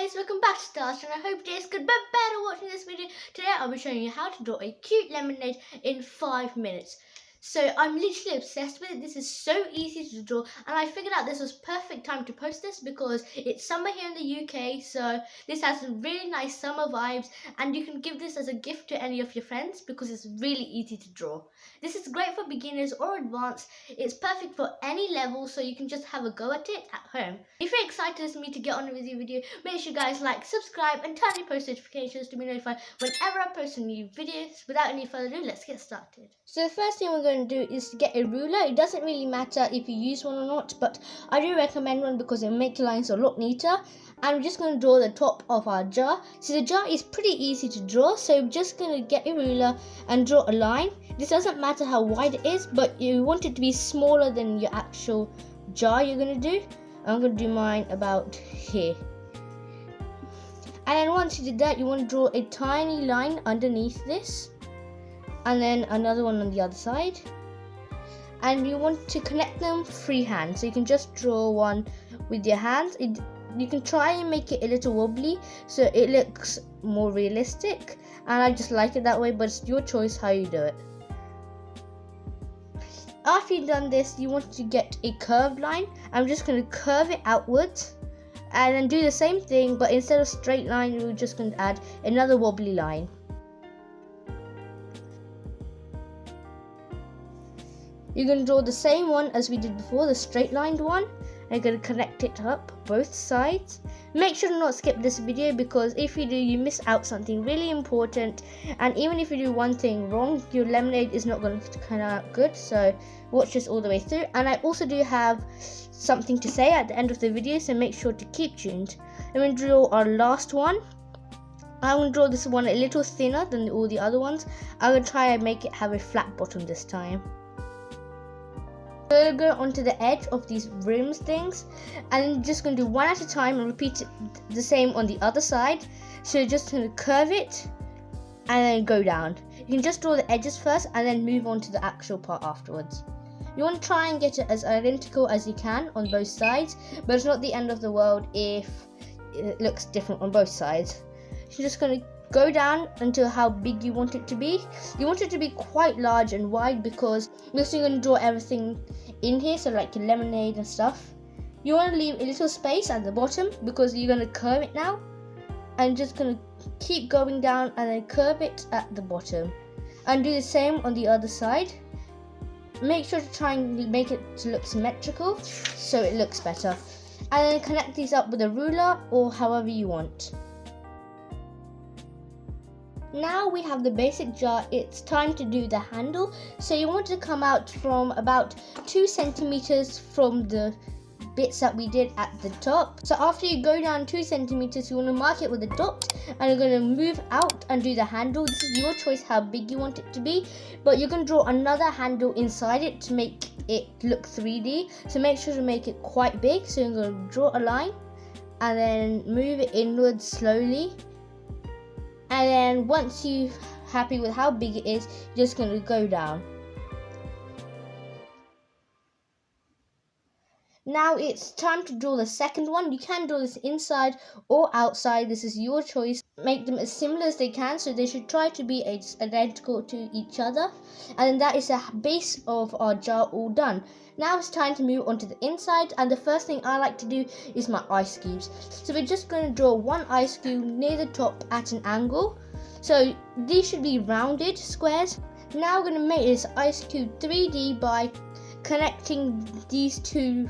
guys, welcome back to Stars, and I hope today's good but better watching this video. Today I'll be showing you how to draw a cute lemonade in 5 minutes. So I'm literally obsessed with it. This is so easy to draw, and I figured out this was perfect time to post this because it's summer here in the UK, so this has some really nice summer vibes, and you can give this as a gift to any of your friends because it's really easy to draw. This is great for beginners or advanced. It's perfect for any level, so you can just have a go at it at home. If you're excited as me to get on with the video, make sure you guys like, subscribe, and turn on post notifications to be notified whenever I post a new videos. Without any further ado, let's get started. So the first thing we're going to do is to get a ruler. It doesn't really matter if you use one or not, but I do recommend one because it'll make your lines a lot neater. And we're just going to draw the top of our jar. So the jar is pretty easy to draw, so we're just going to get a ruler and draw a line. This doesn't matter how wide it is, but you want it to be smaller than your actual jar you're going to do. I'm going to do mine about here. And then once you did that, you want to draw a tiny line underneath this, and then another one on the other side, and you want to connect them freehand. So you can just draw one with your hands. You can try and make it a little wobbly so it looks more realistic, and I just like it that way, but it's your choice how you do it. After you've done this, you want to get a curved line. I'm just going to curve it outwards and then do the same thing, but instead of straight line, we're just going to add another wobbly line. You're going to draw the same one as we did before, the straight lined one. I'm going to connect it up both sides. Make sure to not skip this video, because if you do, you miss out something really important, and even if you do one thing wrong, your lemonade is not going to come out good. So watch this all the way through, and I also do have something to say at the end of the video, so make sure to keep tuned. I'm going to draw our last one. I'm going to draw this one a little thinner than all the other ones. I'm going to try and make it have a flat bottom this time. So I'm going to go onto the edge of these rims things, and I'm just going to do one at a time and repeat it the same on the other side. So you're just going to curve it and then go down. You can just draw the edges first and then move on to the actual part afterwards. You want to try and get it as identical as you can on both sides, but it's not the end of the world if it looks different on both sides. You're just going to go down until how big you want it to be. You want it to be quite large and wide because you're going to draw everything in here, so like your lemonade and stuff. You want to leave a little space at the bottom because you're going to curve it now, and just going to keep going down and then curve it at the bottom, and do the same on the other side. Make sure to try and make it to look symmetrical so it looks better, and then connect these up with a ruler or however you want. Now we have the basic jar. It's time to do the handle. So you want to come out from about 2 centimeters from the bits that we did at the top. So after you go down 2 centimeters, you want to mark it with a dot, and you're going to move out and do the handle. This is your choice how big you want it to be, but you're going to draw another handle inside it to make it look 3D. So make sure to make it quite big. So you're going to draw a line and then move it inwards slowly. And then once you're happy with how big it is, you're just going to go down. Now it's time to draw the second one. You can draw this inside or outside. This is your choice. Make them as similar as they can, so they should try to be identical to each other. And then that is the base of our jar all done. Now it's time to move on to the inside, and the first thing I like to do is my ice cubes. So we're just going to draw one ice cube near the top at an angle. So these should be rounded squares. Now we're going to make this ice cube 3D by connecting these two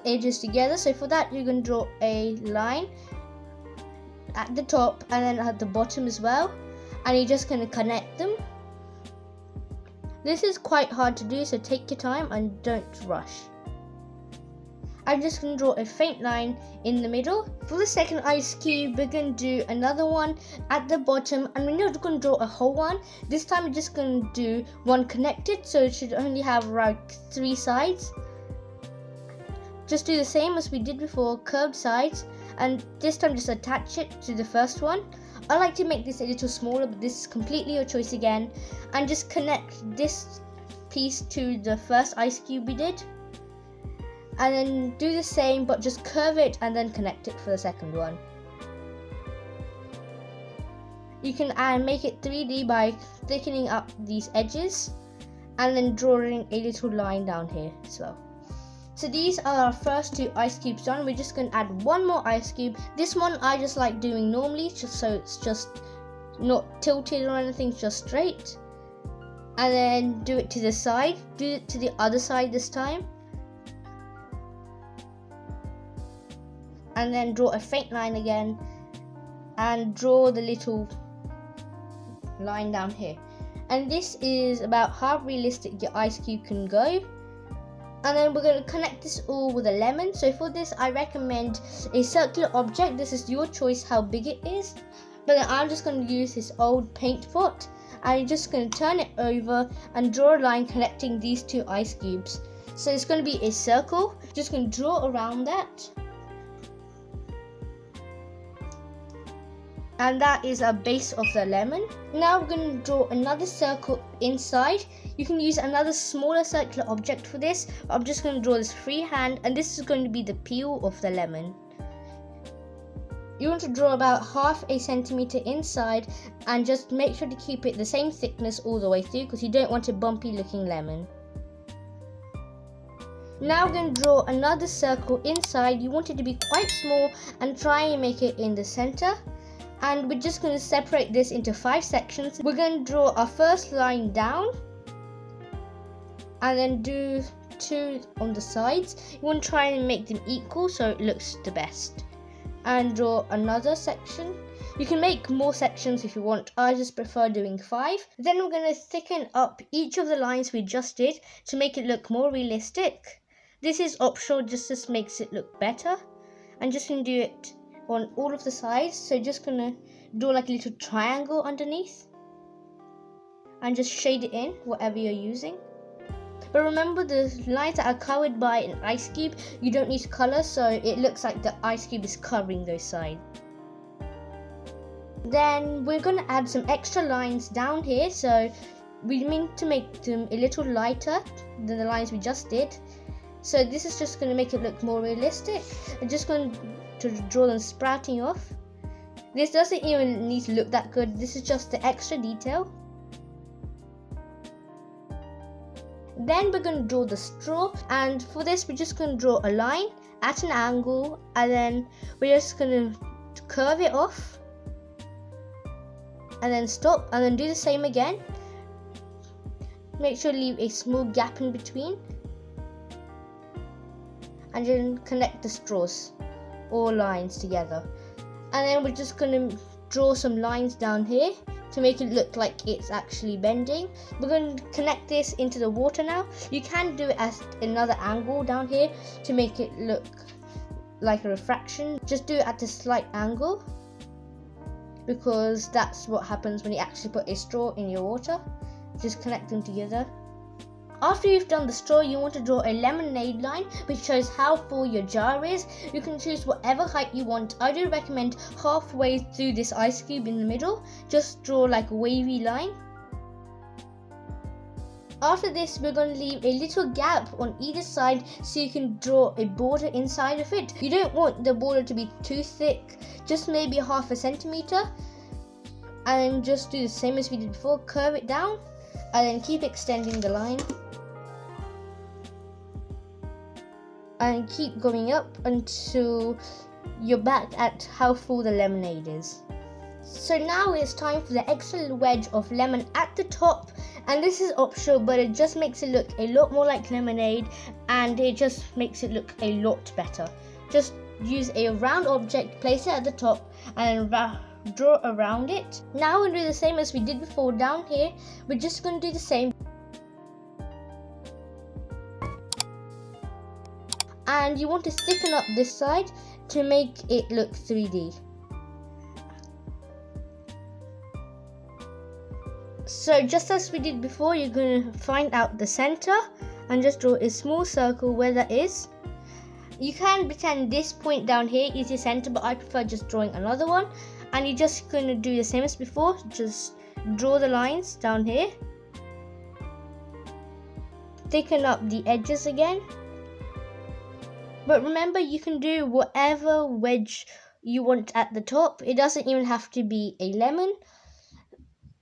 edges together. So for that, you're going to draw a line at the top and then at the bottom as well, and you're just going to connect them. This is quite hard to do, so take your time and don't rush. I'm just going to draw a faint line in the middle. For the second ice cube, we're going to do another one at the bottom, and we're not going to draw a whole one. This time we're just going to do one connected, so it should only have like 3 sides. Just do the same as we did before, curved sides, and this time just attach it to the first one. I like to make this a little smaller, but this is completely your choice again. And just connect this piece to the first ice cube we did. And then do the same, but just curve it and then connect it for the second one. You can make it 3D by thickening up these edges and then drawing a little line down here as well. So these are our first 2 ice cubes done. We're just going to add one more ice cube. This one I just like doing normally, just so it's just not tilted or anything, just straight. And then do it to the side. Do it to the other side this time. And then draw a faint line again. And draw the little line down here. And this is about how realistic your ice cube can go. And then we're going to connect this all with a lemon. So for this I recommend a circular object. This is your choice how big it is. But then I'm just going to use this old paint pot. And I'm just going to turn it over and draw a line connecting these 2 ice cubes. So it's going to be a circle. Just going to draw around that. And that is a base of the lemon. Now we're going to draw another circle inside. You can use another smaller circular object for this. I'm just going to draw this freehand, and this is going to be the peel of the lemon. You want to draw about ½ centimeter inside and just make sure to keep it the same thickness all the way through because you don't want a bumpy looking lemon. Now we're going to draw another circle inside. You want it to be quite small and try and make it in the center. And we're just going to separate this into 5 sections. We're going to draw our first line down and then do 2 on the sides. You want to try and make them equal so it looks the best. And draw another section. You can make more sections if you want. I just prefer doing 5. Then we're going to thicken up each of the lines we just did to make it look more realistic. This is optional, just makes it look better. I'm just going to do it on all of the sides. So just gonna draw like a little triangle underneath and just shade it in whatever you're using. But remember, the lines that are covered by an ice cube, you don't need to color, so it looks like the ice cube is covering those sides. Then we're gonna add some extra lines down here, so we mean to make them a little lighter than the lines we just did. So this is just gonna make it look more realistic. I'm just going to draw them sprouting off. This doesn't even need to look that good. This is just the extra detail. Then we're going to draw the straw, and for this we're just going to draw a line at an angle, and then we're just going to curve it off and then stop, and then do the same again. Make sure to leave a small gap in between and then connect the straws or lines together. And then we're just going to draw some lines down here to make it look like it's actually bending. We're going to connect this into the water now. You can do it at another angle down here to make it look like a refraction. Just do it at a slight angle because that's what happens when you actually put a straw in your water. Just connect them together. After you've done the straw, you want to draw a lemonade line which shows how full your jar is. You can choose whatever height you want. I do recommend halfway through this ice cube in the middle. Just draw like a wavy line. After this, we're going to leave a little gap on either side so you can draw a border inside of it. You don't want the border to be too thick, just maybe ½ centimeter. And just do the same as we did before, curve it down and then keep extending the line. And keep going up until you're back at how full the lemonade is. So now it's time for the extra wedge of lemon at the top, and this is optional, but it just makes it look a lot more like lemonade and it just makes it look a lot better. Just use a round object, place it at the top and draw around it. Now we'll do the same as we did before down here. We're just going to do the same. And you want to thicken up this side to make it look 3D. So just as we did before, you're going to find out the center and just draw a small circle where that is. You can pretend this point down here is your center, but I prefer just drawing another one. And you're just going to do the same as before, just draw the lines down here. Thicken up the edges again. But remember, you can do whatever wedge you want at the top. It doesn't even have to be a lemon.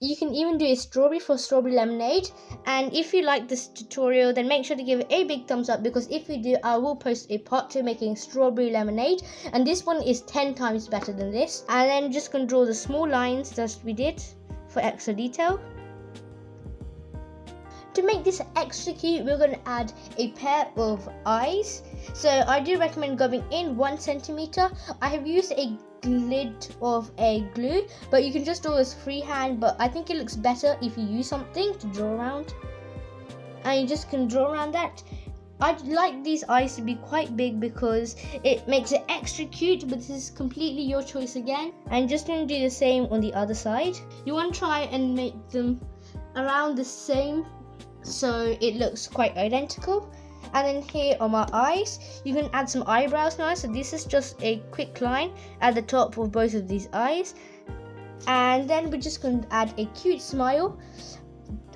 You can even do a strawberry for strawberry lemonade. And if you like this tutorial, then make sure to give it a big thumbs up, because if you do, I will post a part 2 making strawberry lemonade, and this one is 10 times better than this. And then just gonna draw the small lines that we did for extra detail. To make this extra cute, we're going to add a pair of eyes. So I do recommend going in 1 centimeter. I have used a lid of a glue, but you can just draw this freehand, but I think it looks better if you use something to draw around. And you just can draw around that. I'd like these eyes to be quite big because it makes it extra cute, but this is completely your choice again. I'm just going to do the same on the other side. You want to try and make them around the same, so it looks quite identical. And then here are my eyes. You can add some eyebrows now. So this is just a quick line at the top of both of these eyes. And then we're just going to add a cute smile.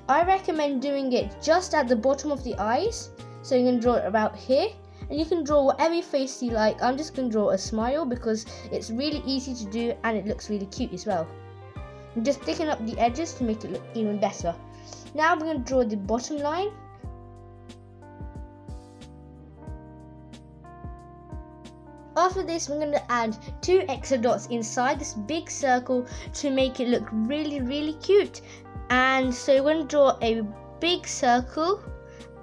I recommend doing it just at the bottom of the eyes. So you're going to draw it about here. And you can draw whatever face you like. I'm just going to draw a smile because it's really easy to do and it looks really cute as well. I'm just thicken up the edges to make it look even better. Now we're going to draw the bottom line. After this, we're going to add 2 extra dots inside this big circle to make it look really, really cute. And so we're going to draw a big circle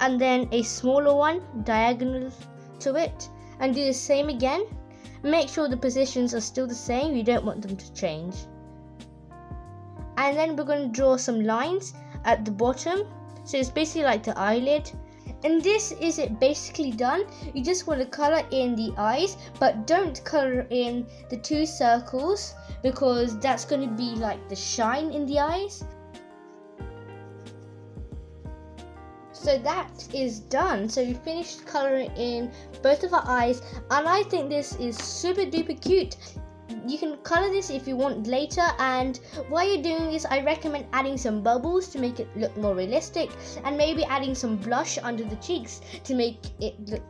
and then a smaller one diagonal to it, and do the same again. Make sure the positions are still the same, you don't want them to change. And then we're going to draw some lines at the bottom, so it's basically like the eyelid. And this is it basically done. You just want to color in the eyes, but don't color in the 2 circles because that's going to be like the shine in the eyes. So that is done. So we finished coloring in both of our eyes, and I think this is super duper cute. You can color this if you want later, and while you're doing this, I recommend adding some bubbles to make it look more realistic, and maybe adding some blush under the cheeks to make it look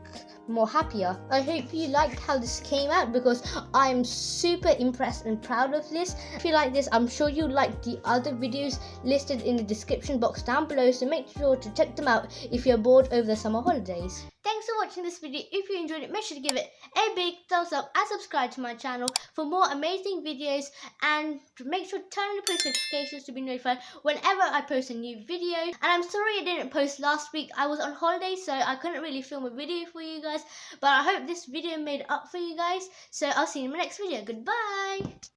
more happier. I hope you liked how this came out because I'm super impressed and proud of this. If you like this, I'm sure you'll like the other videos listed in the description box down below, so make sure to check them out if you're bored over the summer holidays. Thanks for watching this video. If you enjoyed it, make sure to give it a big thumbs up and subscribe to my channel for more amazing videos, and make sure to turn on the post notifications to be notified whenever I post a new video. And I'm sorry I didn't post last week. I was on holiday, so I couldn't really film a video for you guys, but I hope this video made it up for you guys. So I'll see you in my next video. Goodbye.